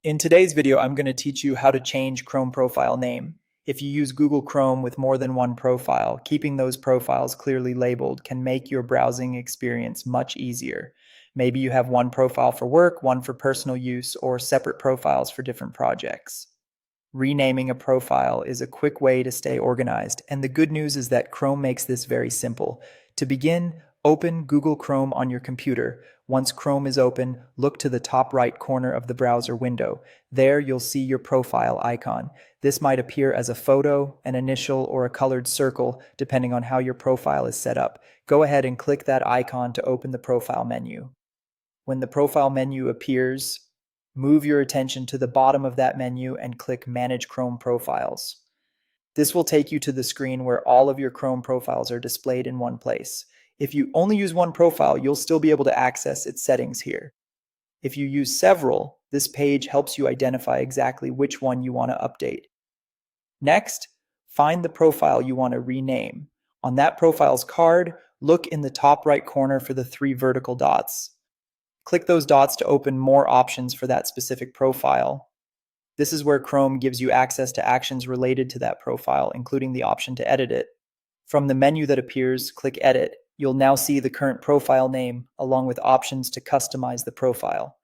In today's video, I'm going to teach you how to change Chrome profile name. If you use Google Chrome with more than one profile, keeping those profiles clearly labeled can make your browsing experience much easier. Maybe you have one profile for work, one for personal use, or separate profiles for different projects. Renaming a profile is a quick way to stay organized, and the good news is that Chrome makes this very simple. To begin, open Google Chrome on your computer. Once Chrome is open, look to the top right corner of the browser window. There you'll see your profile icon. This might appear as a photo, an initial, or a colored circle, depending on how your profile is set up. Go ahead and click that icon to open the profile menu. When the profile menu appears, move your attention to the bottom of that menu and click Manage Chrome Profiles. This will take you to the screen where all of your Chrome profiles are displayed in one place. If you only use one profile, you'll still be able to access its settings here. If you use several, this page helps you identify exactly which one you want to update. Next, find the profile you want to rename. On that profile's card, look in the top right corner for the three vertical dots. Click those dots to open more options for that specific profile. This is where Chrome gives you access to actions related to that profile, including the option to edit it. From the menu that appears, click Edit. You'll now see the current profile name, along with options to customize the profile.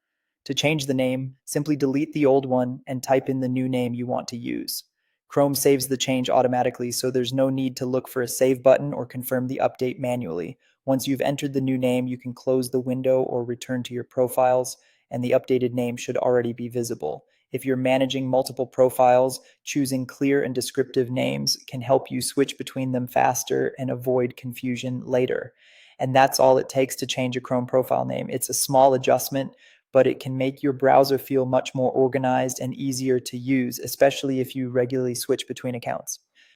To change the name, simply delete the old one and type in the new name you want to use. Chrome saves the change automatically, so there's no need to look for a save button or confirm the update manually. Once you've entered the new name, you can close the window or return to your profiles, and the updated name should already be visible. If you're managing multiple profiles, choosing clear and descriptive names can help you switch between them faster and avoid confusion later. And that's all it takes to change a Chrome profile name. It's a small adjustment, but it can make your browser feel much more organized and easier to use, especially if you regularly switch between accounts.